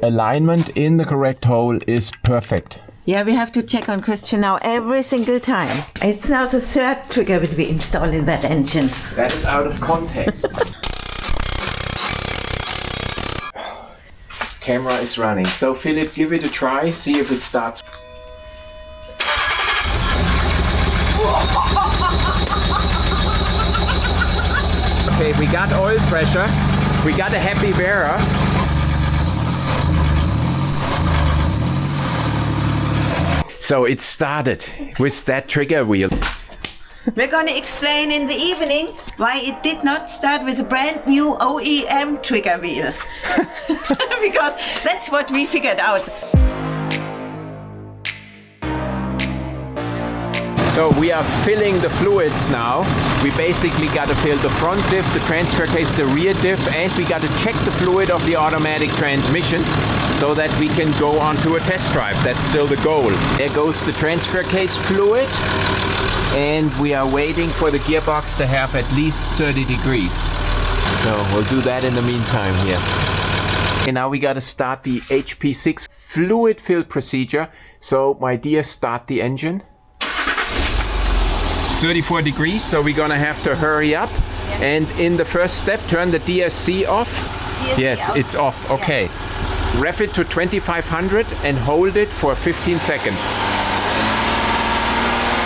Alignment in the correct hole is perfect. Yeah, we have to check on Christian now every single time. It's now the third trigger that we install in that engine. That is out of context. Camera is running. So Philip, give it a try. See if it starts. Okay, we got oil pressure. We got a happy Vera. So it started with that trigger wheel. We're going to explain in the evening why it did not start with a brand new OEM trigger wheel. Because that's what we figured out. So we are filling the fluids now. We basically got to fill the front diff, the transfer case, the rear diff, and we got to check the fluid of the automatic transmission so that we can go on to a test drive. That's still the goal. There goes the transfer case fluid, and we are waiting for the gearbox to have at least 30 degrees. So we'll do that in the meantime here. And now we got to start the HP6 fluid fill procedure. So my dear, start the engine. 34 degrees, so we're gonna have to hurry up. Yes. And in the first step, turn the DSC off. Yes, it's off. Okay. Yes. Ref it to 2500 and hold it for 15 seconds.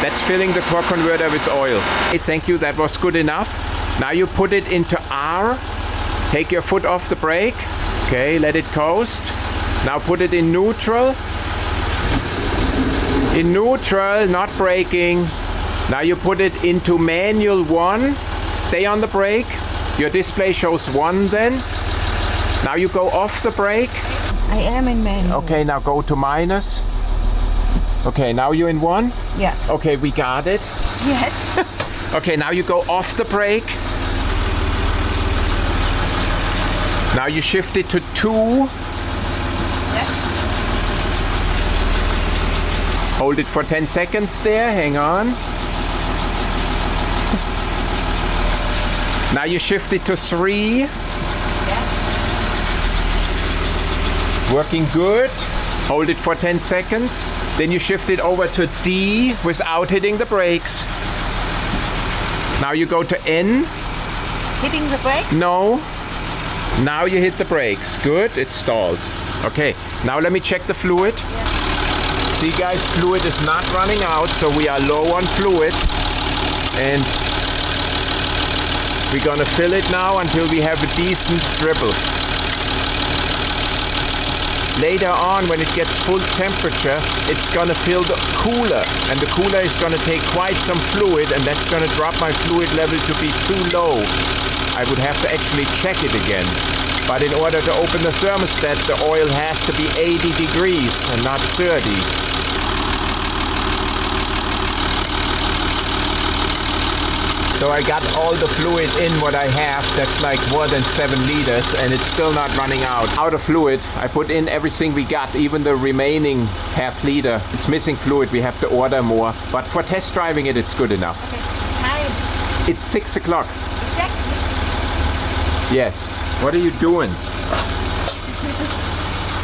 That's filling the torque converter with oil. Okay, thank you, that was good enough. Now you put it into R. Take your foot off the brake. Okay, let it coast. Now put it in neutral. In neutral, not braking. Now you put it into manual 1, stay on the brake, your display shows 1 then. Now you go off the brake. I am in manual. Okay, now go to minus. Okay, now you're in 1? Yeah. Okay, we got it. Yes. Okay, now you go off the brake. Now you shift it to 2. Yes. Hold it for 10 seconds there, hang on. Now you shift it to 3. Yes. Working good. Hold it for 10 seconds. Then you shift it over to D without hitting the brakes. Now you go to N. Hitting the brakes? No. Now you hit the brakes. Good, it's stalled. Okay, now let me check the fluid. Yes. See guys, fluid is not running out, so we are low on fluid. And we're gonna fill it now until we have a decent dribble. Later on, when it gets full temperature, it's gonna fill the cooler, and the cooler is gonna take quite some fluid, and that's gonna drop my fluid level to be too low. I would have to actually check it again. But in order to open the thermostat, the oil has to be 80 degrees and not 30. So I got all the fluid in what I have. That's like more than 7 liters, and it's still not running out. Out of fluid, I put in everything we got, even the remaining half liter. It's missing fluid, we have to order more. But for test driving it, it's good enough. Okay. Time? It's 6 o'clock. Exactly. Yes. What are you doing?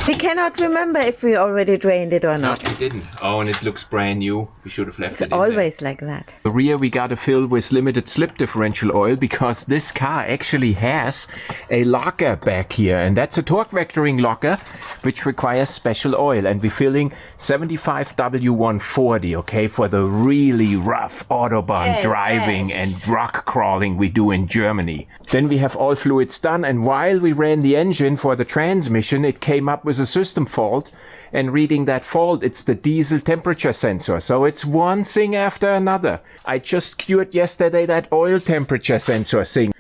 We cannot remember if we already drained it or not. No, we didn't. Oh, and it looks brand new. We should have left it in Always there. like that. The rear we got to fill with limited slip differential oil because this car actually has a locker back here, and that's a torque vectoring locker which requires special oil, and we're filling 75W140, okay, for the really rough Autobahn driving and rock crawling we do in Germany. Then we have all fluids done, and while we ran the engine for the transmission, it came up with a system fault, and reading that fault, it's the diesel temperature sensor. So it's one thing after another. I just cured yesterday that oil temperature sensor thing,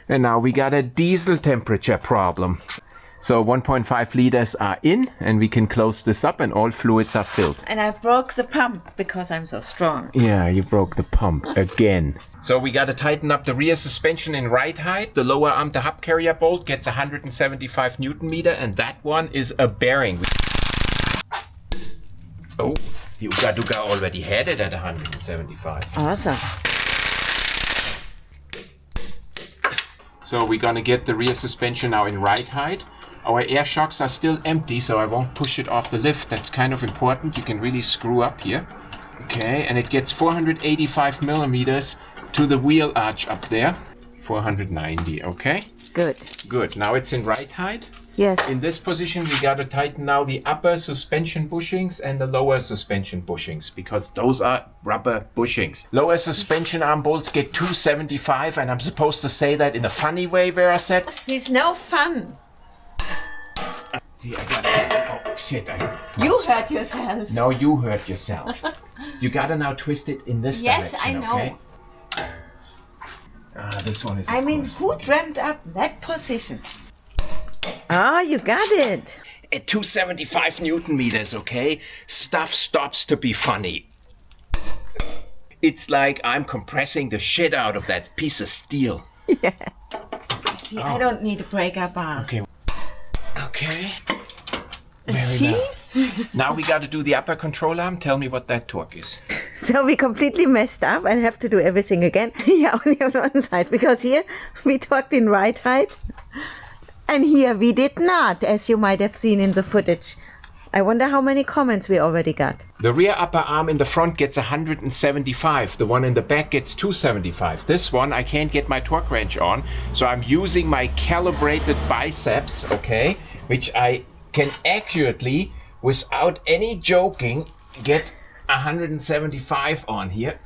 and now we got a diesel temperature problem. So 1.5 liters are in, and we can close this up and all fluids are filled. And I broke the pump because I'm so strong. Yeah, you broke the pump again. So we got to tighten up the rear suspension in right height. The lower arm, the hub carrier bolt, gets 175 Newton meter, and that one is a bearing. Oh, the Uga Duga already had it at 175. Awesome. So we're gonna get the rear suspension now in right height. Our air shocks are still empty, so I won't push it off the lift. That's kind of important. You can really screw up here. Okay, and it gets 485 millimeters to the wheel arch up there. 490, okay? Good. Good. Now it's in right height. Yes. In this position, we got to tighten now the upper suspension bushings and the lower suspension bushings, because those are rubber bushings. Lower suspension arm bolts get 275, and I'm supposed to say that in a funny way, Vera said. He's no fun. See, I got it. Oh, shit. You hurt yourself. No, you hurt yourself. You got to now twist it in this Yes, direction, I know. okay? This one is... I mean, who dreamt up that position? Ah, you got it. At 275 Newton meters, okay? Stuff stops to be funny. It's like I'm compressing the shit out of that piece of steel. Yeah. See, I don't need a break-up arm. Okay. Okay. Very See? well. Now we got to do the upper control arm. Tell me what that torque is. So we completely messed up and have to do everything again. Yeah, only on one side. Because here we torqued in right height. And here we did not, as you might have seen in the footage. I wonder how many comments we already got. The rear upper arm in the front gets 175. The one in the back gets 275. This one I can't get my torque wrench on, so I'm using my calibrated biceps, okay, which I can accurately, without any joking, get 175 on here.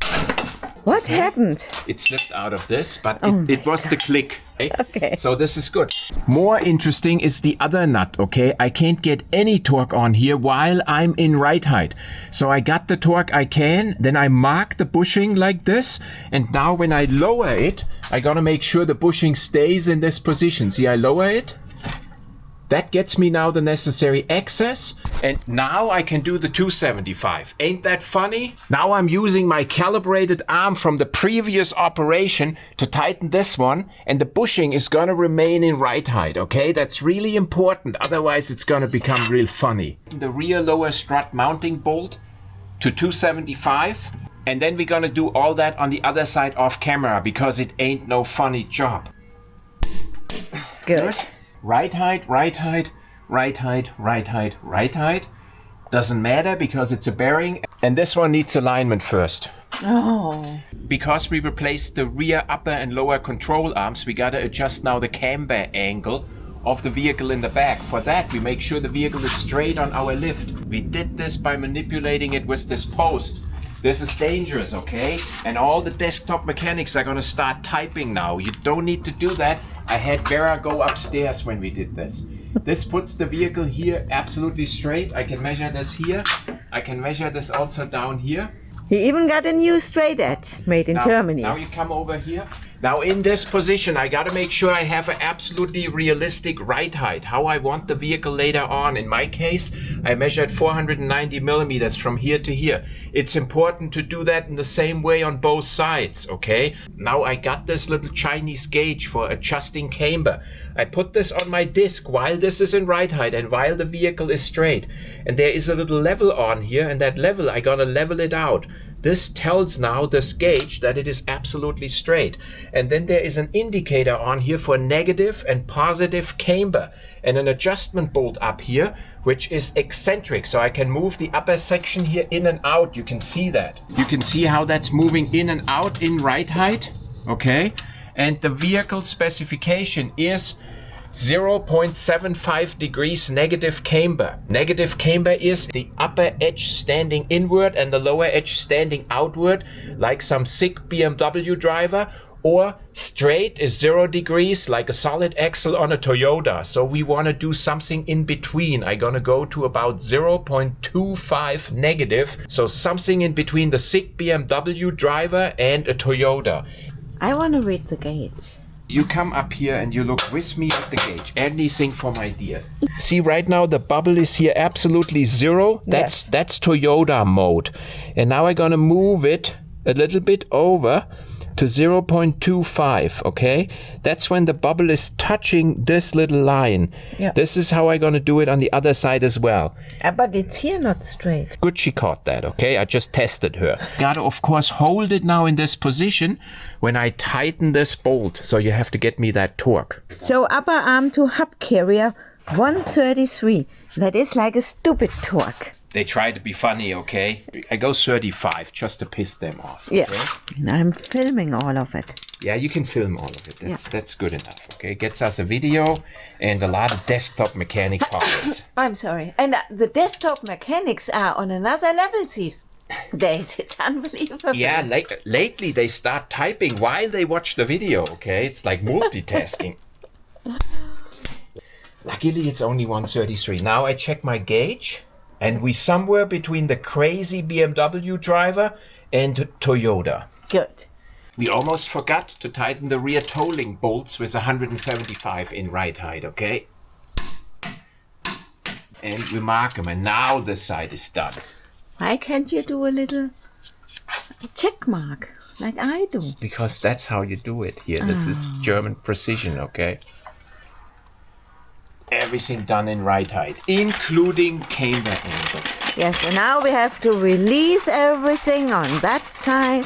What happened? It slipped out of this, but it was the click. Okay. So this is good. More interesting is the other nut, okay? I can't get any torque on here while I'm in right height. So I got the torque I can, then I mark the bushing like this, and now when I lower it, I gotta make sure the bushing stays in this position. See, I lower it. That gets me now the necessary access, and now I can do the 275. Ain't that funny? Now I'm using my calibrated arm from the previous operation to tighten this one, and the bushing is gonna remain in right height, okay? That's really important, otherwise it's gonna become real funny. The rear lower strut mounting bolt to 275, and then we're gonna do all that on the other side off camera, because it ain't no funny job. Good. Right height, right height, right height, right height, right height. Doesn't matter because it's a bearing. And this one needs alignment first. Oh. Because we replaced the rear upper and lower control arms, we gotta adjust now the camber angle of the vehicle in the back. For that, we make sure the vehicle is straight on our lift. We did this by manipulating it with this post. This is dangerous, okay? And all the desktop mechanics are gonna start typing now. You don't need to do that. I had Vera go upstairs when we did this. This puts the vehicle here absolutely straight. I can measure this here. I can measure this also down here. He even got a new straight edge made in Germany. Now you come over here. Now in this position, I gotta make sure I have an absolutely realistic right height, how I want the vehicle later on. In my case, I measured 490 millimeters from here to here. It's important to do that in the same way on both sides, okay? Now I got this little Chinese gauge for adjusting camber. I put this on my disc while this is in right height and while the vehicle is straight. And there is a little level on here, and that level, I gotta level it out. This tells now this gauge that it is absolutely straight. And then there is an indicator on here for negative and positive camber, and an adjustment bolt up here, which is eccentric. So I can move the upper section here in and out. You can see that. You can see how that's moving in and out in right height. Okay. And the vehicle specification is 0.75 degrees negative camber. Negative camber is the upper edge standing inward and the lower edge standing outward, like some sick BMW driver, or straight is 0 degrees, like a solid axle on a Toyota. So we want to do something in between. I'm gonna go to about 0.25 negative, so something in between the sick BMW driver and a Toyota. I want to read the gauge. You come up here and you look with me at the gauge. Anything for my dear. See, right now the bubble is here absolutely 0. That's Toyota mode. And now I'm gonna move it a little bit over to 0.25, okay? That's when the bubble is touching this little line. Yeah. This is how I'm gonna do it on the other side as well. But it's here not straight. Good, she caught that, okay? I just tested her. Gotta, of course, hold it now in this position when I tighten this bolt. So you have to get me that torque. So upper arm to hub carrier 133. That is like a stupid torque. They try to be funny, okay? I go 35 just to piss them off. Yeah. Okay? I'm filming all of it. Yeah, you can film all of it. That's good enough, okay? Gets us a video and a lot of desktop mechanic comments. I'm sorry. And the desktop mechanics are on another level these days. It's unbelievable. Yeah, lately they start typing while they watch the video, okay? It's like multitasking. Luckily, it's only 133. Now I check my gauge, and we somewhere between the crazy BMW driver and Toyota. Good. We almost forgot to tighten the rear tolling bolts with 175 in right height, okay? And we mark them, and now this side is done. Why can't you do a little check mark like I do? Because that's how you do it here. This is German precision, okay? Everything done in right height, including camber angle. Yes, and now we have to release everything on that side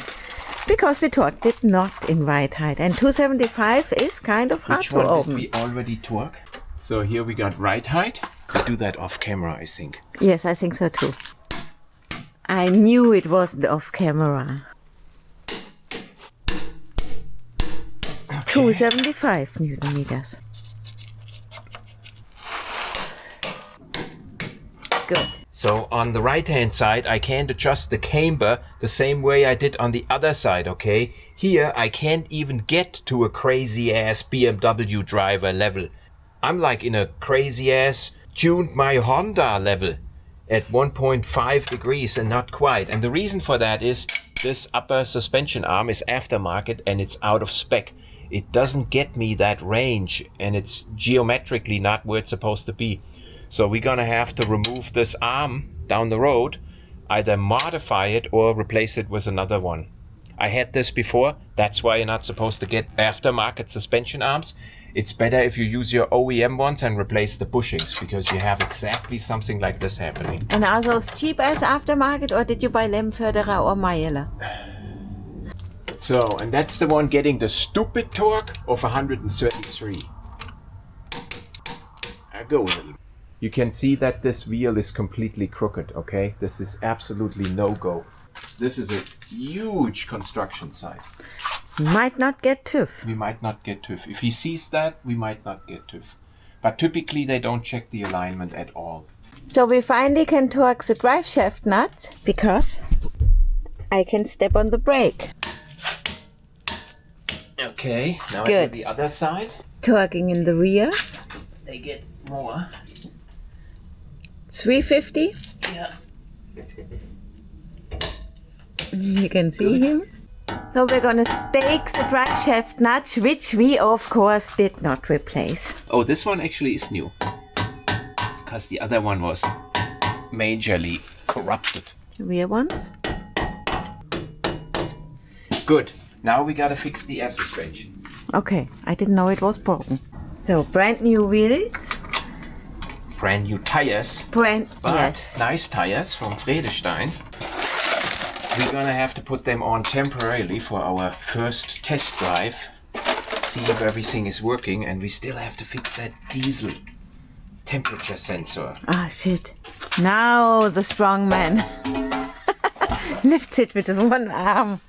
because we torqued it not in right height. And 275 is kind of hard Which to one open. did we already torque? So here we got right height. We do that off camera, I think. Yes, I think so too. I knew it wasn't off camera. 275 Newton meters. Good. So on the right hand side, I can't adjust the camber the same way I did on the other side, okay? Here, I can't even get to a crazy ass BMW driver level. I'm like in a crazy ass tuned my Honda level at 1.5 degrees and not quite. And the reason for that is this upper suspension arm is aftermarket and it's out of spec. It doesn't get me that range and it's geometrically not where it's supposed to be. So we're gonna have to remove this arm down the road, either modify it or replace it with another one. I had this before, that's why you're not supposed to get aftermarket suspension arms. It's better if you use your OEM ones and replace the bushings, because you have exactly something like this happening. And are those cheap as aftermarket, or did you buy Lemmförderer or Mayele? So, and that's the one getting the stupid torque of 133. I go with it. You can see that this wheel is completely crooked, okay? This is absolutely no-go. This is a huge construction site. Might not get TÜV. We might not get TÜV. If he sees that, we might not get TÜV. But typically they don't check the alignment at all. So we finally can torque the drive shaft nut because I can step on the brake. Okay, now Good. I do the other side. Torquing in the rear. They get more. 350. Yeah. You can see him. So we're gonna stake the drive shaft nut, which we of course did not replace. Oh, this one actually is new. Because the other one was majorly corrupted. The rear ones. Good. Now we gotta fix the air suspension. Okay, I didn't know it was broken. So brand new wheels. Brand new tires. Brand, But yes. nice tires from Friedestein. We're gonna have to put them on temporarily for our first test drive. See if everything is working, and we still have to fix that diesel temperature sensor. Ah, shit. Now the strong man lifts it with one arm.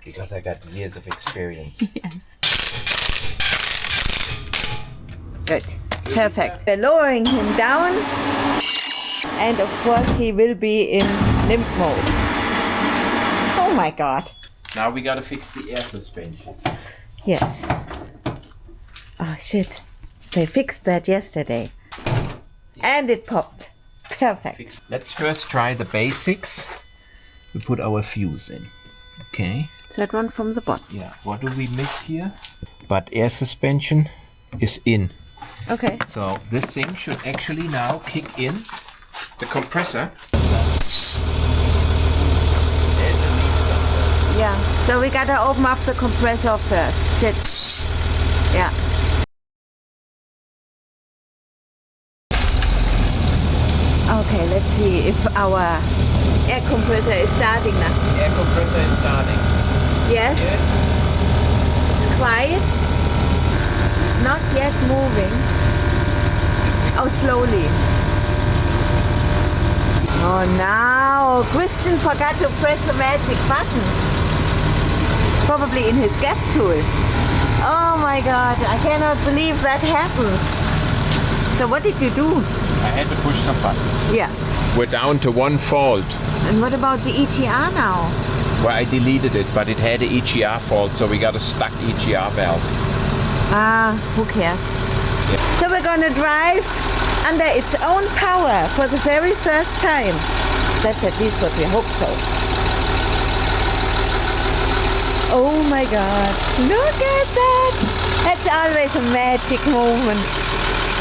Because I got years of experience. Yes. Good. Perfect. We're lowering him down. And of course he will be in limp mode. Oh my god. Now we gotta fix the air suspension. Yes. Oh shit. They fixed that yesterday. And it popped. Perfect. Let's first try the basics. We put our fuse in. Okay. That one from the bottom. Yeah. What do we miss here? But air suspension is in. Okay. So this thing should actually now kick in the compressor. There's a leak somewhere. Yeah. So we gotta open up the compressor first. Shit. Yeah. Okay, let's see if our air compressor is starting now. Air compressor is starting. Yes. Yeah. It's quiet. It's not yet moving. Oh, slowly. Oh, now Christian forgot to press the magic button. It's probably in his gap tool. Oh my God, I cannot believe that happened. So what did you do? I had to push some buttons. Yes. We're down to one fault. And what about the EGR now? Well, I deleted it, but it had an EGR fault, so we got a stuck EGR valve. Who cares? Yeah. So we're gonna drive under its own power for the very first time. That's at least what we hope so. Oh my God, look at that! That's always a magic moment.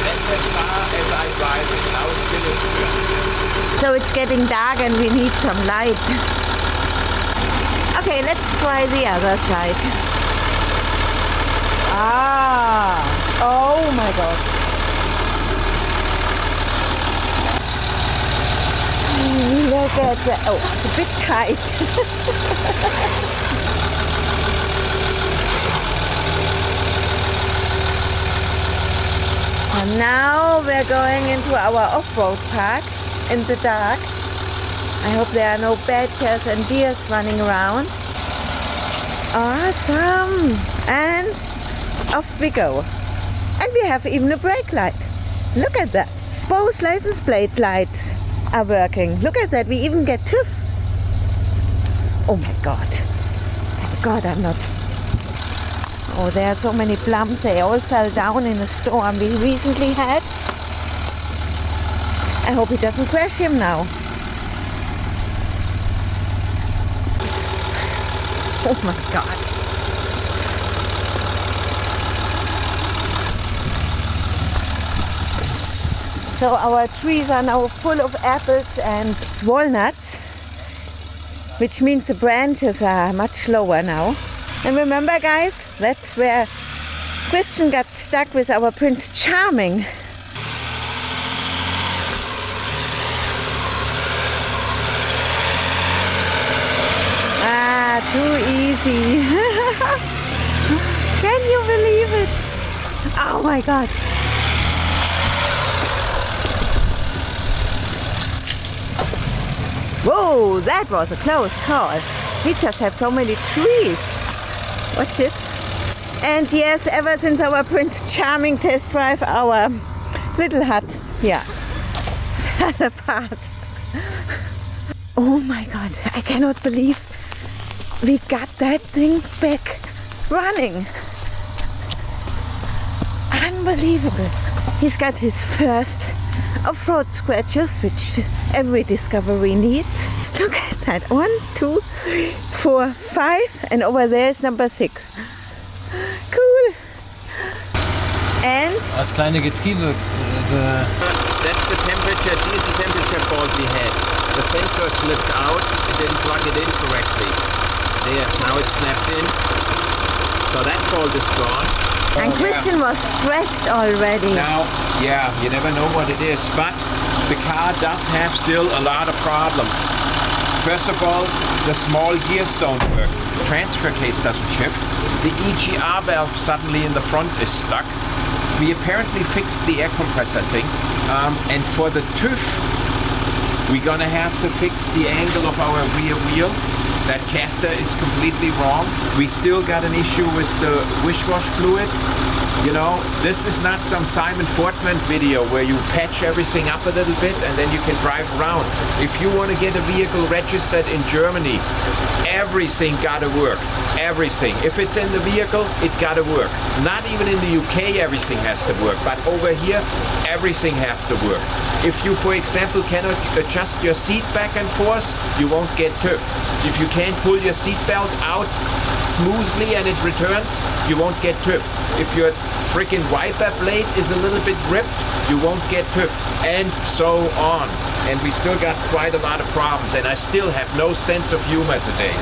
That's as far as I drive it. Now it's finished. So it's getting dark and we need some light. Okay, let's try the other side. Oh my God. Look at that. Oh, it's a bit tight. And now we're going into our off-road park in the dark. I hope there are no badgers and deers running around. Awesome! And off we go. And we have even a brake light. Look at that. Both license plate lights are working. Look at that. We even get TÜV. Oh my God. Thank God I'm not. Oh, there are so many plums. They all fell down in a storm we recently had. I hope he doesn't crash him now. Oh my God. So our trees are now full of apples and walnuts, which means the branches are much lower now. And remember, guys, that's where Christian got stuck with our Prince Charming. Too easy. Can you believe it? Oh my God. Whoa, that was a close call. We just have so many trees. Watch it. And yes, ever since our Prince Charming test drive, our little hut, yeah, fell apart. Oh my God, I cannot believe we got that thing back running. Unbelievable. He's got his first off-road scratches, which every Discovery needs. Look at that. 1, 2, 3, 4, 5, and over there is number 6. Cool. And Das kleine Getriebe. That's the temperature, diesel temperature fault we had. The sensor slipped out, it didn't plug it in correctly. There, now it's snapped in. So that fault is gone. And Christian was stressed already. Now, yeah, you never know what it is, but the car does have still a lot of problems. First of all, the small gears don't work. The transfer case doesn't shift. The EGR valve suddenly in the front is stuck. We apparently fixed the air compressor thing. And for the TÜV, we're gonna have to fix the angle of our rear wheel. That caster is completely wrong. We still got an issue with the wish-wash fluid. You know, this is not some Simon Fortman video where you patch everything up a little bit and then you can drive around. If you want to get a vehicle registered in Germany, everything gotta work. Everything. If it's in the vehicle, it gotta work. Not even in the UK everything has to work, but over here, everything has to work. If you, for example, cannot adjust your seat back and forth, you won't get TÜV. If you can't pull your seat belt out smoothly and it returns, you won't get TÜV. If your freaking wiper blade is a little bit ripped, you won't get TÜV, and so on. And we still got quite a lot of problems, and I still have no sense of humor today.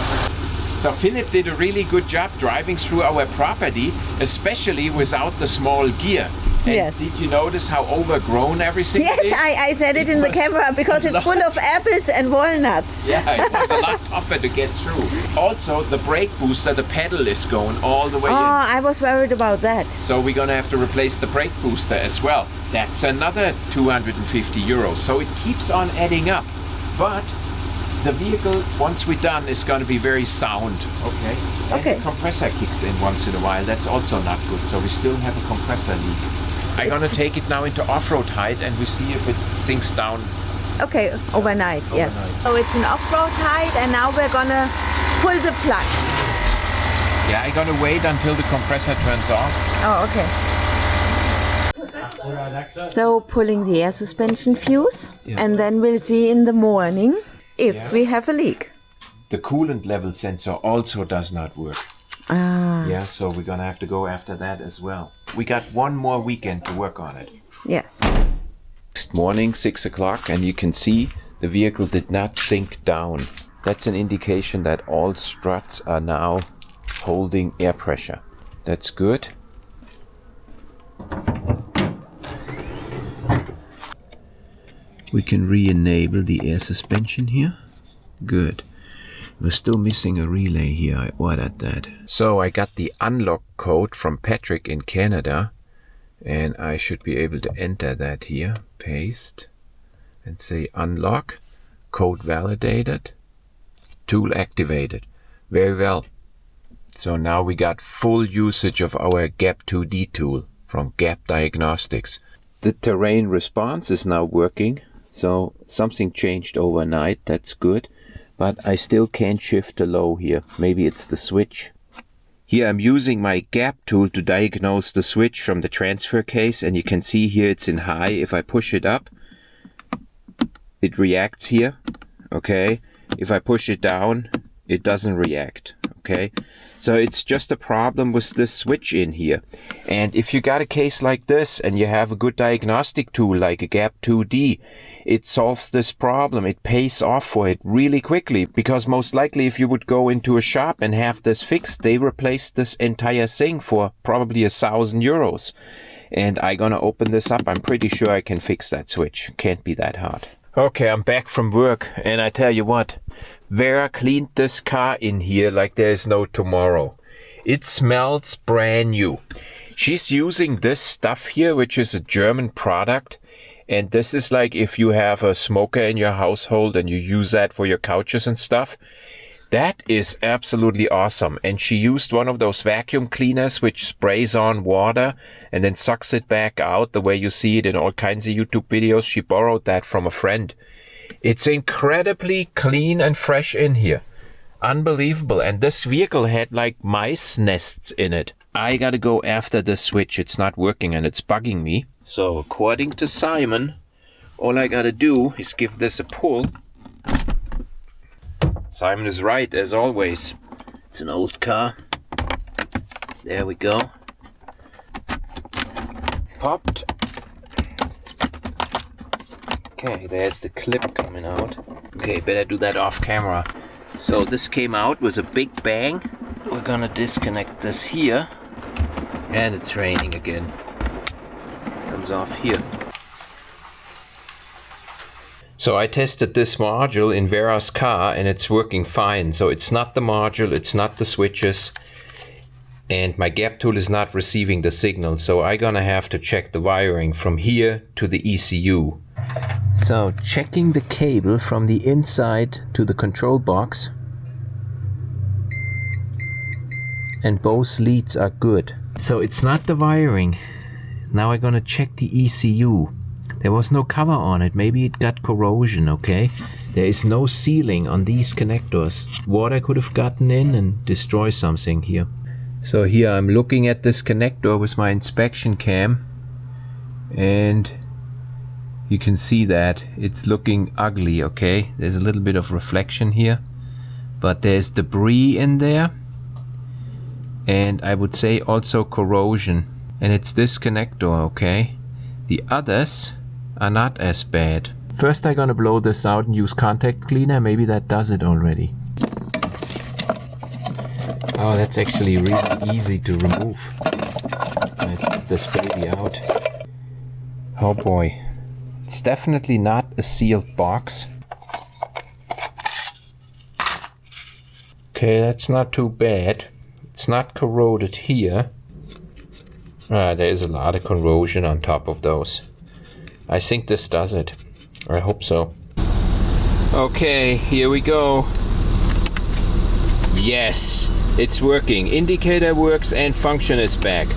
So Philip did a really good job driving through our property, especially without the small gear. And Yes. did you notice how overgrown everything Yes, is? I said it in the was camera because it's full of apples and walnuts. Yeah, it was a lot tougher to get through. Also, the brake booster, the pedal is going all the way Oh, in. I was worried about that. So we're gonna have to replace the brake booster as well. That's another 250 euros. So it keeps on adding up. But the vehicle, once we're done, is gonna be very sound. Okay. Okay. And the compressor kicks in once in a while. That's also not good. So we still have a compressor leak. I'm gonna take it now into off-road height and we see if it sinks down. Okay, overnight, yes. Overnight. So it's an off-road height and now we're gonna pull the plug. Yeah, I'm gonna wait until the compressor turns off. Oh, okay. So pulling the air suspension fuse, Yeah. and then we'll see in the morning if we have a leak. The coolant level sensor also does not work. Ah, Yeah, so we're gonna have to go after that as well. We got one more weekend to work on it. yes. Next morning, 6 o'clock, and you can see the vehicle did not sink down. That's an indication that all struts are now holding air pressure. That's good. We can re-enable the air suspension here. Good. We're still missing a relay here. I ordered that. So I got the unlock code from Patrick in Canada, and I should be able to enter that here. Paste and say unlock, code validated, tool activated. Very well. So now we got full usage of our GAP2D tool from Gap Diagnostics. The terrain response is now working. So something changed overnight. That's good. But I still can't shift the low here. Maybe it's the switch. Here I'm using my gap tool to diagnose the switch from the transfer case, and you can see here it's in high. If I push it up, it reacts here. Okay. If I push it down, it doesn't react. Okay. So it's just a problem with this switch in here. And if you got a case like this and you have a good diagnostic tool like a GAP2D, it solves this problem. It pays off for it really quickly, because most likely if you would go into a shop and have this fixed, they replace this entire thing for probably 1,000 euros. And I'm gonna open this up. I'm pretty sure I can fix that switch. Can't be that hard. Okay, I'm back from work, and I tell you what, Vera cleaned this car in here like there is no tomorrow. It smells brand new. She's using this stuff here, which is a German product, and this is like if you have a smoker in your household and you use that for your couches and stuff. That is absolutely awesome. And she used one of those vacuum cleaners which sprays on water and then sucks it back out the way you see it in all kinds of YouTube videos. She borrowed that from a friend. It's incredibly clean and fresh in here. Unbelievable. And this vehicle had like mice nests in it. I gotta go after this switch. It's not working and it's bugging me. So according to Simon, all I gotta do is give this a pull. Simon is right, as always. It's an old car. There we go. Popped. Okay, there's the clip coming out. Okay, better do that off camera. So this came out with a big bang. We're gonna disconnect this here. And it's raining again. Comes off here. So I tested this module in Vera's car and it's working fine. So it's not the module, it's not the switches, and my gap tool is not receiving the signal. So I'm gonna have to check the wiring from here to the ECU. So checking the cable from the inside to the control box, and both leads are good. So it's not the wiring. Now I'm gonna check the ECU. There was no cover on it. Maybe it got corrosion, okay? There is no sealing on these connectors. Water could have gotten in and destroyed something here. So here I'm looking at this connector with my inspection cam, and you can see that it's looking ugly, okay? There's a little bit of reflection here, but there's debris in there, and I would say also corrosion. And it's this connector, okay? The others are not as bad. First I'm gonna blow this out and use contact cleaner. Maybe that does it already. Oh, that's actually really easy to remove. Let's get this baby out. Oh boy. It's definitely not a sealed box. Okay, that's not too bad. It's not corroded here. There's a lot of corrosion on top of those. I think this does it. I hope so. Okay, here we go. Yes, it's working. Indicator works and function is back.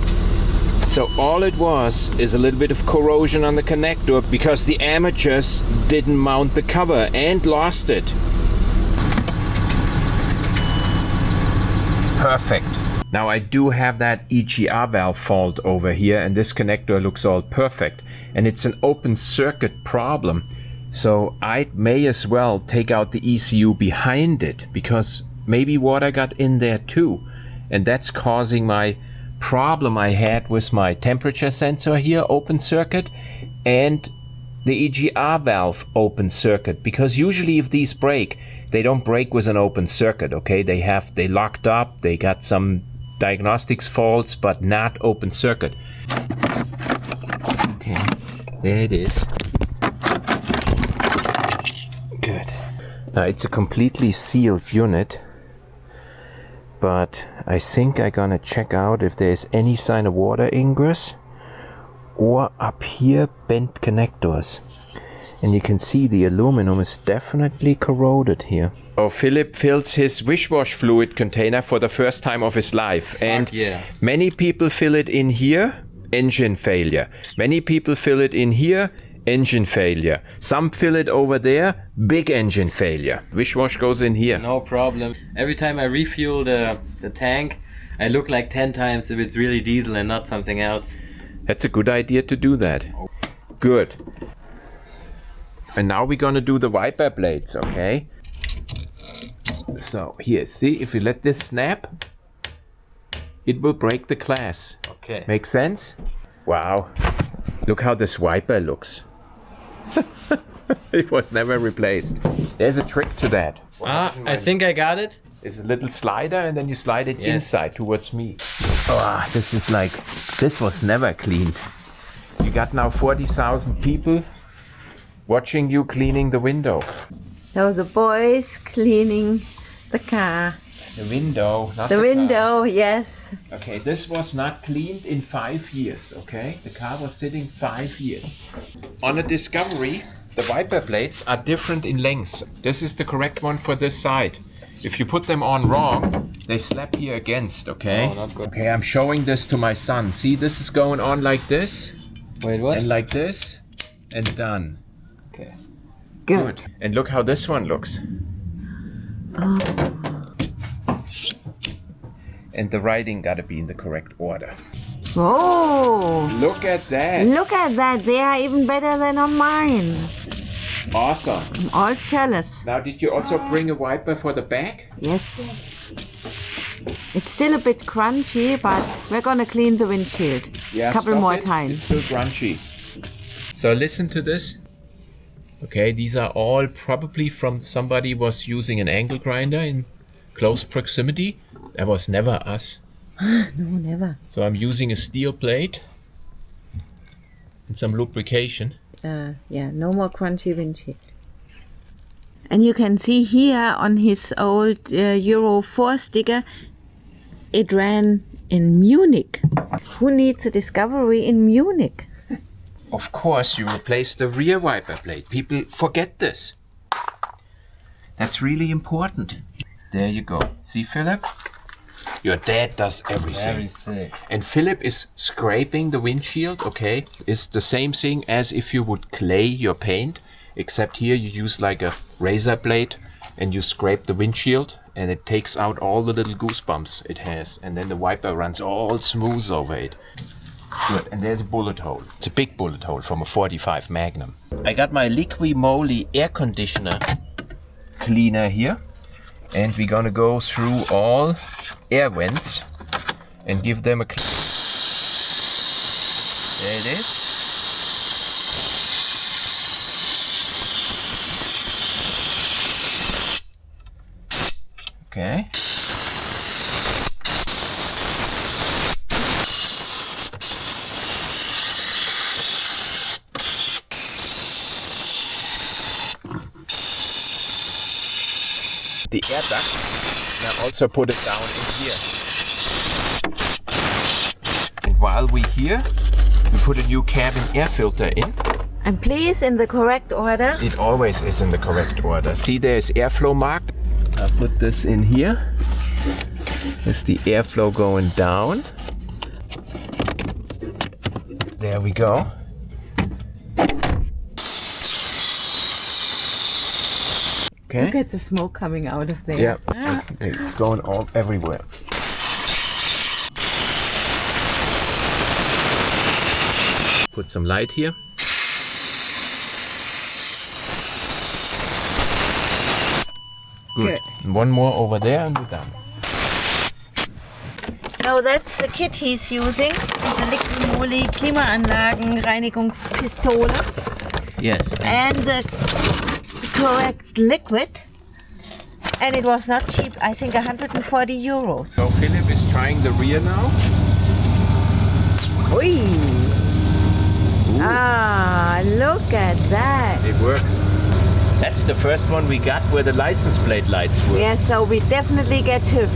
So all it was is a little bit of corrosion on the connector because the amateurs didn't mount the cover and lost it. Perfect. Now I do have that EGR valve fault over here, and this connector looks all perfect, and it's an open circuit problem. So I may as well take out the ECU behind it, because maybe water got in there too, and that's causing my problem I had with my temperature sensor here open circuit and the EGR valve open circuit, because usually if these break, they don't break with an open circuit, okay? They locked up, they got some diagnostics faults, but not open circuit. Okay, there it is. Good. Now it's a completely sealed unit, but I think I'm gonna check out if there's any sign of water ingress or up here bent connectors. And you can see the aluminum is definitely corroded here. Oh, Philip fills his wish wash fluid container for the first time of his life. And yeah. Many people fill it in here, engine failure. Many people fill it in here, engine failure. Some fill it over there, big engine failure. Wish wash goes in here. No problem. Every time I refuel the tank, I look like 10 times if it's really diesel and not something else. That's a good idea to do that. Good. And now we're gonna do the wiper blades, okay? So here, see, if we let this snap, it will break the glass. Okay. Make sense? Wow. Look how this wiper looks. It was never replaced. There's a trick to that. I think I got it. It's a little slider and then you slide it Yes. inside towards me. Oh, this was never cleaned. You got now 40,000 people watching you cleaning the window. So the boys cleaning the car. The window, not The car. window, yes. Okay, this was not cleaned in 5 years, okay? The car was sitting 5 years. On a Discovery, the wiper blades are different in lengths. This is the correct one for this side. If you put them on wrong, they slap here against, okay? Oh, not good. Okay, I'm showing this to my son. See, this is going on like this, Wait, what? and like this, and done. Okay. Good. And look how this one looks. Oh. And the writing gotta be in the correct order. Whoa! Look at that. Look at that. They are even better than on mine. Awesome. I'm all jealous. Now, did you also bring a wiper for the back? Yes. It's still a bit crunchy, but we're gonna clean the windshield a couple stop more it. It's times. still crunchy. So listen to this. Okay, these are all probably from somebody was using an angle grinder in close proximity. That was never us. No, never. So I'm using a steel plate and some lubrication. Yeah, no more crunchy windshield. And you can see here on his old Euro 4 sticker, it ran in Munich. Who needs a Discovery in Munich? Of course, you replace the rear wiper blade. People forget this. That's really important. There you go. See, Philip? Your dad does everything. Very sick. And Philip is scraping the windshield, okay? It's the same thing as if you would clay your paint, except here you use like a razor blade and you scrape the windshield and it takes out all the little goosebumps it has. And then the wiper runs all smooth over it. Good, and there's a bullet hole. It's a big bullet hole from a 45 Magnum. I got my Liqui Moly air conditioner cleaner here. And we're gonna go through all air vents and give them a clean. There it is. Okay. the air duct. And I also put it down in here. And while we're here, we put a new cabin air filter in. And please, in the correct order. It always is in the correct order. See, there's airflow marked. I'll put this in here. There's the airflow going down. There we go. Okay. Look at the smoke coming out of there. Yeah, Ah. okay. It's going all everywhere. Put some light here. Good. One more over there and we're done. Now that's the kit he's using. The liquid moly Klimaanlagen-Reinigungspistole. Yes. And the correct liquid. And it was not cheap, I think 140 euros. So Philip is trying the rear now. Oi! Ah, look at that. It works. That's the first one we got where the license plate lights work. Yes, so we definitely get TÜV.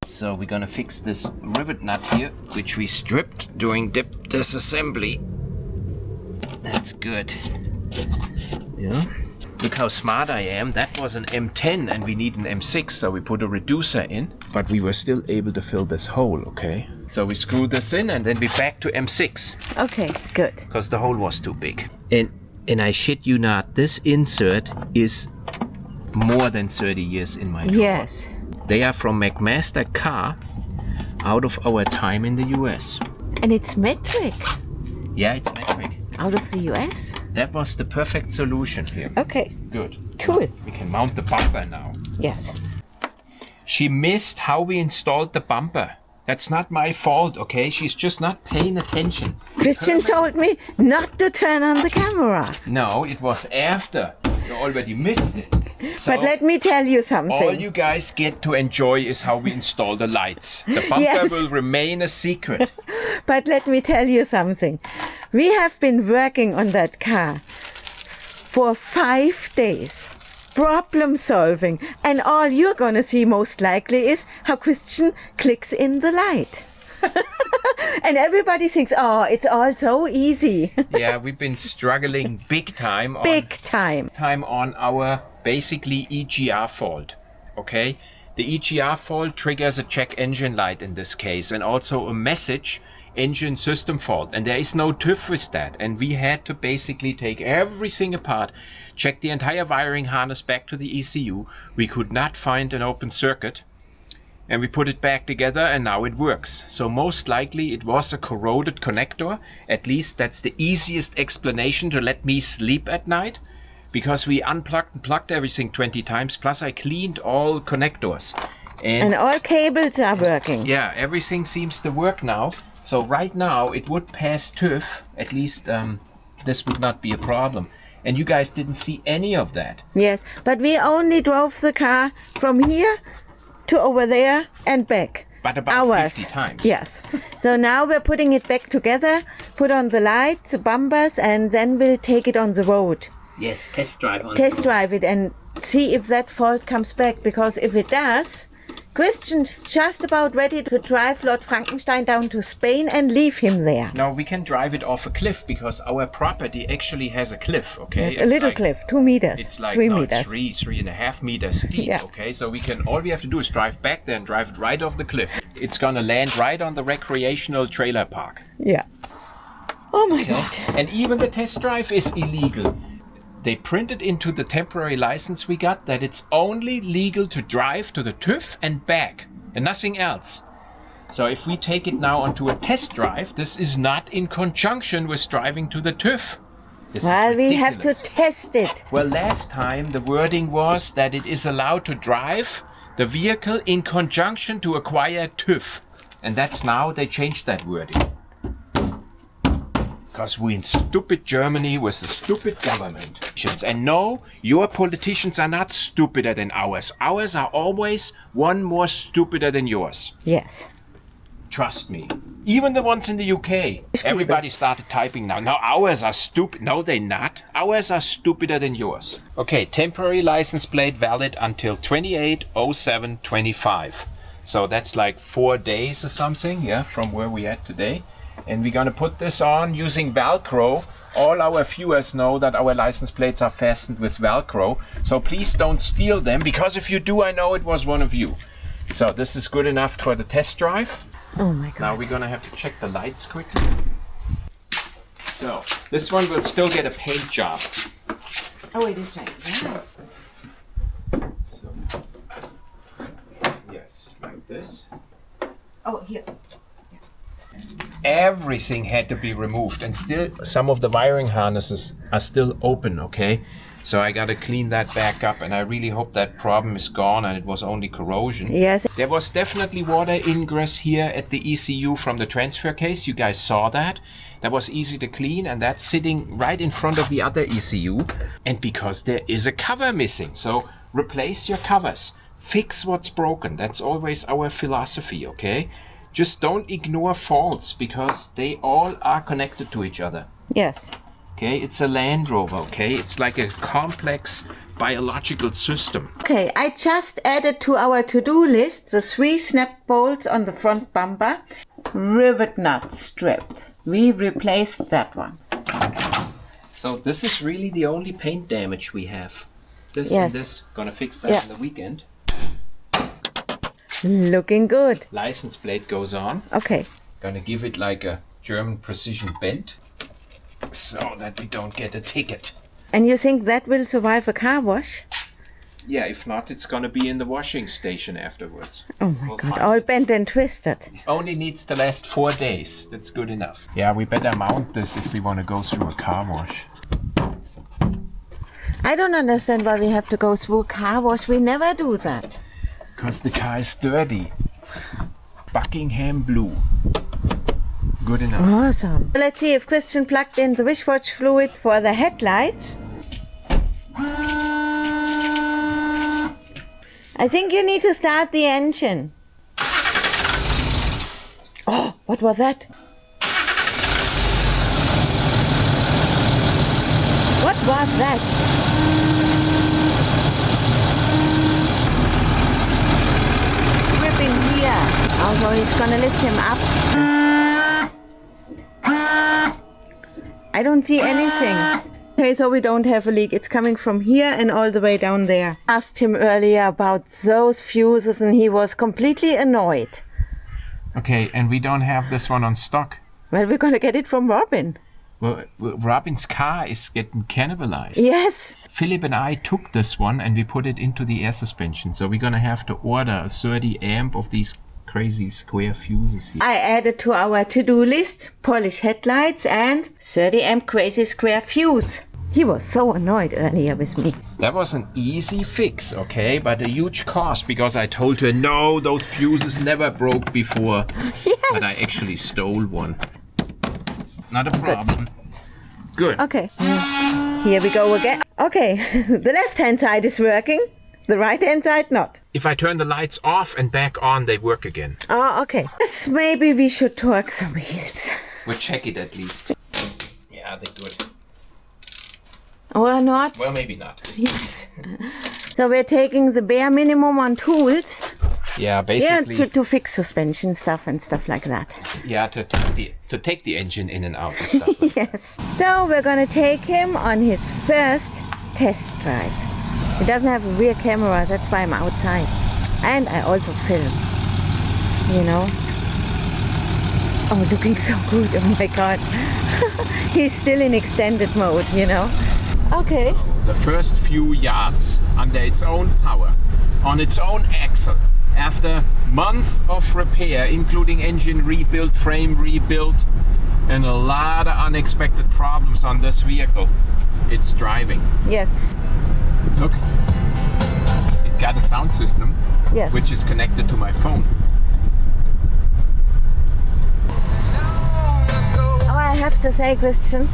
So we're gonna fix this rivet nut here, which we stripped during disassembly. That's good. Yeah. Look how smart I am. That was an M10 and we need an M6, so we put a reducer in, but we were still able to fill this hole, okay? So we screwed this in and then we back to M6. Okay, good. Because the hole was too big. And I shit you not, this insert is more than 30 years in my drawer. Yes. They are from McMaster Car, out of our time in the US. And it's metric. Yeah, it's metric. Out of the US? That was the perfect solution here. Okay, Good. cool. We can mount the bumper now. Yes. She missed how we installed the bumper. That's not my fault, okay? She's just not paying attention. Christian told me not to turn on the camera. No, it was after. You already missed it. So But let me tell you all something. you guys get to enjoy is how we install the lights. The bumper Yes. will remain a secret. But let me tell you something. We have been working on that car for 5 days. Problem solving. And all you're gonna see most likely is how Christian clicks in the light. And everybody thinks, oh, it's all so easy. Yeah, we've been struggling big time on our basically EGR fault. Okay? The EGR fault triggers a check engine light in this case, and also a message engine system fault, and there is no TÜV with that, and we had to basically take everything apart, check the entire wiring harness back to the ECU. We could not find an open circuit, and we put it back together and now it works. So most likely it was a corroded connector. At least that's the easiest explanation to let me sleep at night, because we unplugged and plugged everything 20 times, plus I cleaned all connectors. And all cables are working. Yeah, everything seems to work now. So right now it would pass TÜV. At least this would not be a problem. And you guys didn't see any of that. Yes, but we only drove the car from here to over there and back. But about Hours. 50 times. Yes. So now we're putting it back together, put on the lights, the bumpers, and then we'll take it on the road. Yes, test drive on. Test drive it and see if that fault comes back. Because if it does, Christian's just about ready to drive Lord Frankenstein down to Spain and leave him there. No, we can drive it off a cliff because our property actually has a cliff, okay? Yes, a little cliff, 2 meters, It's like 3 no, meters. 3.5 meters steep, Yeah. okay? So all we have to do is drive back there and drive it right off the cliff. It's gonna land right on the recreational trailer park. Yeah. Oh my God. And even the test drive is illegal. They printed into the temporary license we got that it's only legal to drive to the TÜV and back, and nothing else. So if we take it now onto a test drive, this is not in conjunction with driving to the TÜV. This is Well, we have to ridiculous. test it. Well, last time the wording was that it is allowed to drive the vehicle in conjunction to acquire TÜV. And that's now, they changed that wording. Because we're in stupid Germany with a stupid government. And no, your politicians are not stupider than ours. Ours are always one more stupider than yours. Yes. Trust me. Even the ones in the UK. Everybody started typing now. Now ours are stupid. No, they're not. Ours are stupider than yours. Okay, temporary license plate valid until 28/07/25. So that's like 4 days or something, yeah, from where we at today. And we're gonna put this on using Velcro. All our viewers know that our license plates are fastened with Velcro. So please don't steal them, because if you do, I know it was one of you. So this is good enough for the test drive. Oh my God. Now we're gonna have to check the lights quickly. So this one will still get a paint job. Oh, it is like that. So yes, like this. Oh, here. Everything had to be removed, and still some of the wiring harnesses are still open, okay? So I gotta clean that back up, and I really hope that problem is gone and it was only corrosion. Yes. There was definitely water ingress here at the ECU from the transfer case. You guys saw that. That was easy to clean, and that's sitting right in front of the other ECU. And because there is a cover missing, so replace your covers. Fix what's broken. That's always our philosophy, okay? Just don't ignore faults, because they all are connected to each other. Yes. Okay, it's a Land Rover, okay? It's like a complex biological system. Okay, I just added to our to-do list the 3 snap bolts on the front bumper. Rivet nut stripped. We replaced that one. So this is really the only paint damage we have. This Yes. and this. Gonna fix that on the weekend. Looking good. License plate goes on. Okay. Gonna give it like a German precision bend, so that we don't get a ticket. And you think that will survive a car wash? Yeah, if not, it's gonna be in the washing station afterwards. Oh my We'll God, find all it. bent and twisted. Only needs to last 4 days. That's good enough. Yeah, we better mount this if we want to go through a car wash. I don't understand why we have to go through a car wash. We never do that. Because the car is dirty. Buckingham blue. Good enough. Awesome. Let's see if Christian plugged in the dishwasher fluids for the headlights. I think you need to start the engine. Oh, what was that? What was that? Gripping here. Also, he's gonna lift him up. I don't see anything. Okay, so we don't have a leak. It's coming from here and all the way down there. Asked him earlier about those fuses and he was completely annoyed. Okay, and we don't have this one on stock. Well, we're gonna get it from Robin. Well, Robin's car is getting cannibalized. Yes. Philip and I took this one and we put it into the air suspension. So we're gonna have to order a 30 amp of these crazy square fuses here. I added to our to-do list polish headlights and 30 amp crazy square fuse. He was so annoyed earlier with me. That was an easy fix, okay, but a huge cost, because I told her, no, those fuses never broke before. Yes. But I actually stole one. Not a problem. Good. Okay. Here we go again. Okay, the left-hand side is working. The right-hand side not. If I turn the lights off and back on, they work again. Oh, okay. Yes, maybe we should torque the wheels. We'll check it at least. Yeah, they're good. Or not? Well, maybe not. Yes. So we're taking the bare minimum on tools. Yeah, basically. Yeah, to fix suspension stuff and stuff like that. Yeah, to take the engine in and out and stuff. Like Yes. So we're gonna take him on his first test drive. He doesn't have a rear camera, that's why I'm outside. And I also film. You know. Oh, looking so good. Oh my God. He's still in extended mode, you know. Okay. The first few yards under its own power, on its own axle, after months of repair, including engine rebuild, frame rebuild, and a lot of unexpected problems on this vehicle, it's driving. Yes. Look, it got a sound system, Yes. which is connected to my phone. Oh, I have to say, Christian,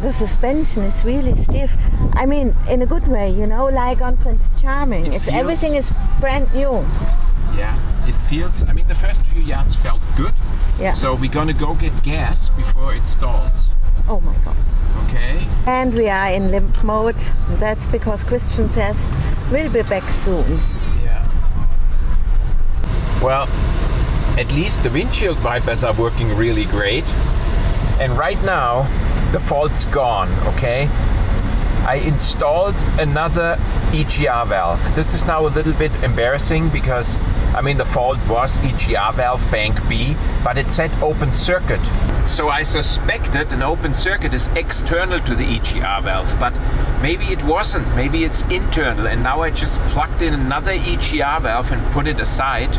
the suspension is really stiff. I mean, in a good way, you know, like on Prince Charming. It feels- Everything is brand new. Yeah, it feels, I mean, the first few yards felt good. Yeah. So we're gonna go get gas before it stalls. Oh my God. Okay. And we are in limp mode. That's because Christian says we'll be back soon. Yeah. Well, at least the windshield wipers are working really great. And right now, the fault's gone, okay? I installed another EGR valve. This is now a little bit embarrassing because, I mean, the fault was EGR valve bank B, but it said open circuit. So I suspected an open circuit is external to the EGR valve, but maybe it wasn't. Maybe it's internal. And now I just plugged in another EGR valve and put it aside,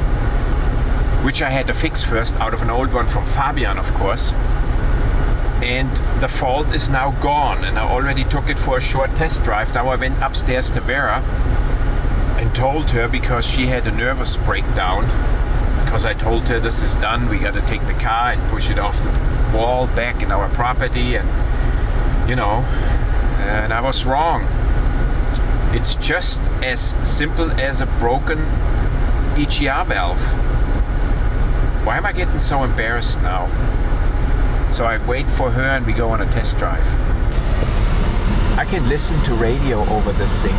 which I had to fix first out of an old one from Fabian, of course. And the fault is now gone, and I already took it for a short test drive. Now I went upstairs to Vera and told her, because she had a nervous breakdown, because I told her this is done, we got to take the car and push it off the wall back in our property, and you know, and I was wrong. It's just as simple as a broken EGR valve. Why am I getting so embarrassed now? So I wait for her and we go on a test drive. I can listen to radio over this thing.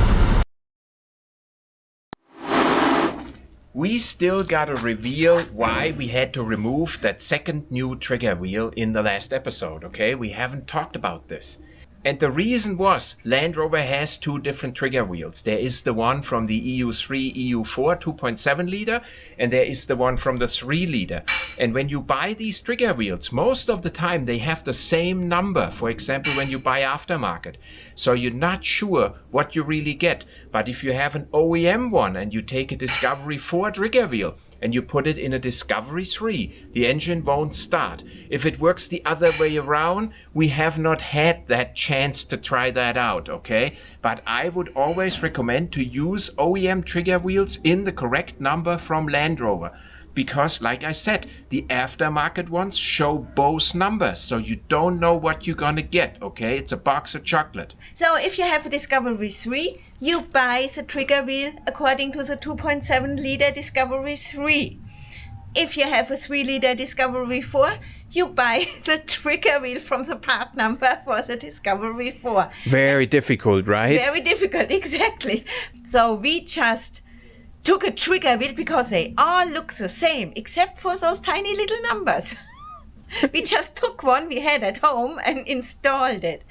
We still gotta reveal why we had to remove that second new trigger wheel in the last episode, okay? We haven't talked about this. And the reason was Land Rover has two different trigger wheels. There is the one from the EU3, EU4 2.7 liter, and there is the one from the 3 liter. And when you buy these trigger wheels, most of the time they have the same number. For example, when you buy aftermarket. So you're not sure what you really get. But if you have an OEM one and you take a Discovery 4 trigger wheel, and you put it in a Discovery 3, the engine won't start. If it works the other way around, we have not had that chance to try that out, okay? But I would always recommend to use OEM trigger wheels in the correct number from Land Rover. Because, like I said, the aftermarket ones show both numbers, so you don't know what you're gonna get, okay? It's a box of chocolate. So if you have a Discovery 3, you buy the trigger wheel according to the 2.7 liter Discovery 3. If you have a 3 liter Discovery 4, you buy the trigger wheel from the part number for the Discovery 4. Very difficult, right? Very difficult, exactly. So we just took a trigger wheel because they all look the same, except for those tiny little numbers. We just took one we had at home and installed it.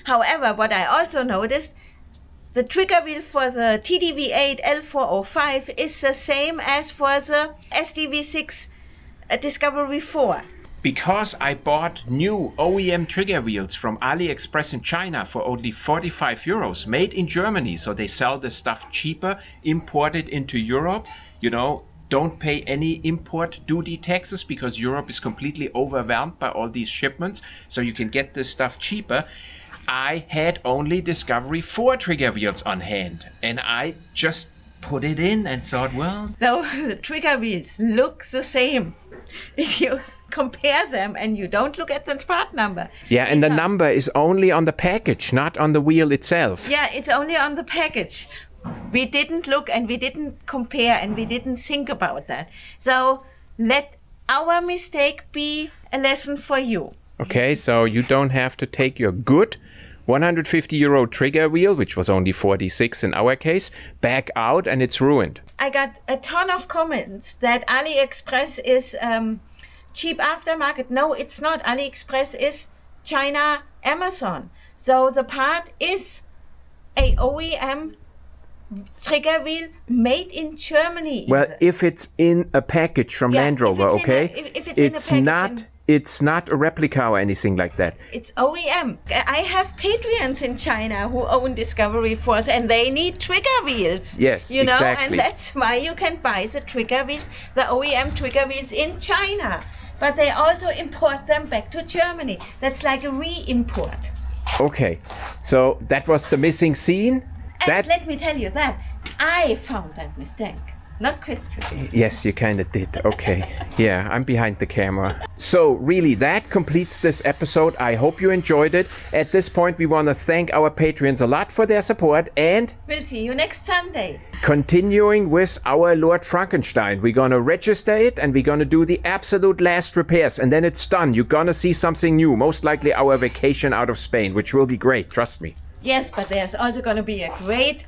However, what I also noticed, the trigger wheel for the TDV8 L405 is the same as for the SDV6 Discovery 4. Because I bought new OEM trigger wheels from AliExpress in China for only 45 euros, made in Germany, so they sell the stuff cheaper, imported into Europe, you know, don't pay any import duty taxes because Europe is completely overwhelmed by all these shipments, so you can get this stuff cheaper. I had only Discovery 4 trigger wheels on hand, and I just put it in and thought, well... So the trigger wheels look the same. If you compare them and you don't look at the part number. Yeah, and the number is only on the package, not on the wheel itself. Yeah, it's only on the package. We didn't look and we didn't compare and we didn't think about that. So let our mistake be a lesson for you. Okay, so you don't have to take your good 150 euro trigger wheel, which was only 46 in our case, back out and it's ruined. I got a ton of comments that AliExpress is cheap aftermarket. No, it's not. AliExpress is China, Amazon. So the part is a OEM trigger wheel made in Germany. Well, if it's in a package from Land Rover, okay, it's not a replica or anything like that. It's OEM. I have Patreons in China who own Discovery 4s and they need trigger wheels. Yes, you know, exactly. And that's why you can buy the trigger wheels, the OEM trigger wheels in China. But they also import them back to Germany. That's like a re-import. Okay, so that was the missing scene. And let me tell you that I found that mistake. Not Christian. Yes, you kind of did. Okay. Yeah, I'm behind the camera. So, really, that completes this episode. I hope you enjoyed it. At this point, we want to thank our patrons a lot for their support and We'll see you next Sunday. continuing with our Lord Frankenstein. We're going to register it and we're going to do the absolute last repairs and then it's done. You're going to see something new, most likely our vacation out of Spain, which will be great, trust me. Yes, but there's also going to be a great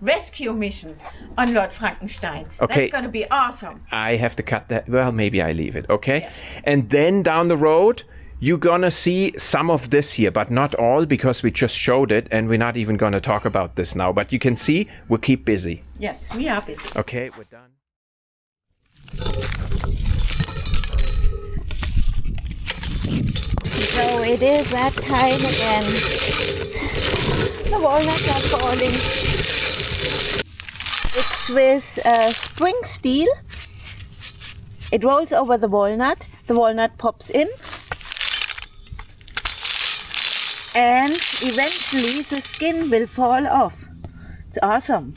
rescue mission on Lord Frankenstein. Okay. That's going to be awesome. I have to cut that. Well, maybe I leave it, okay? Yes. And then down the road, you're gonna see some of this here, but not all because we just showed it and we're not even gonna talk about this now. But you can see, we'll keep busy. Yes, we are busy. Okay, we're done. So it is that time again. The walnuts are falling. It's with spring steel. It rolls over the walnut pops in, and eventually the skin will fall off. It's awesome.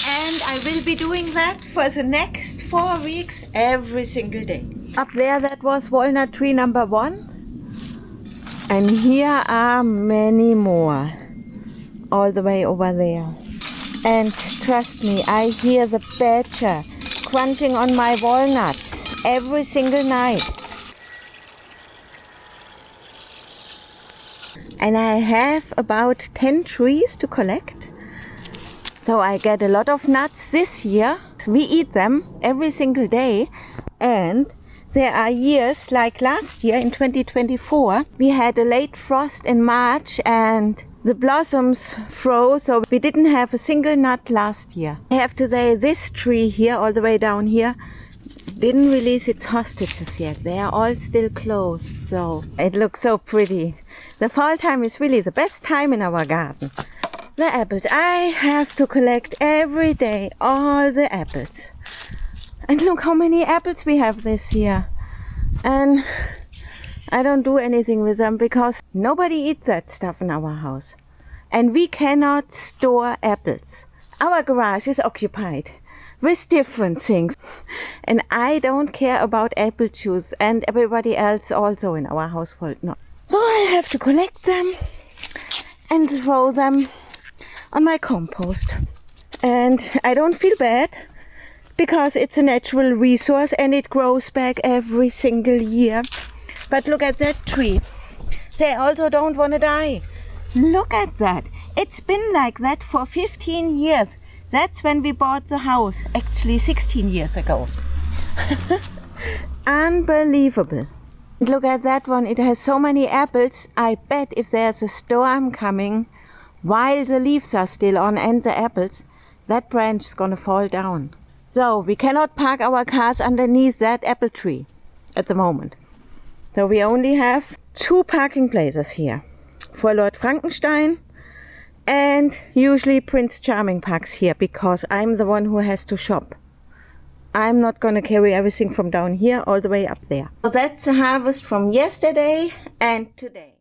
And I will be doing that for the next 4 weeks every single day. Up there, that was walnut tree number 1. And here are many more, all the way over there. And trust me, I hear the badger crunching on my walnuts every single night. And I have about 10 trees to collect. So I get a lot of nuts this year. We eat them every single day. And there are years like last year in 2024, we had a late frost in March and the blossoms froze, so we didn't have a single nut last year. I have to say this tree here, all the way down here, didn't release its hostages yet. They are all still closed, so it looks so pretty. The fall time is really the best time in our garden. The apples, I have to collect every day all the apples. And look how many apples we have this year. And I don't do anything with them because nobody eats that stuff in our house. And we cannot store apples. Our garage is occupied with different things. And I don't care about apple juice, and everybody else also in our household not. So I have to collect them and throw them on my compost. And I don't feel bad, because it's a natural resource and it grows back every single year. But look at that tree. They also don't want to die. Look at that. It's been like that for 15 years. That's when we bought the house, actually 16 years ago. Unbelievable. Look at that one. It has so many apples. I bet if there's a storm coming while the leaves are still on and the apples, that branch is gonna fall down. So we cannot park our cars underneath that apple tree at the moment. So we only have 2 parking places here for Lord Frankenstein, and usually Prince Charming parks here because I'm the one who has to shop. I'm not gonna carry everything from down here all the way up there. So that's the harvest from yesterday and today.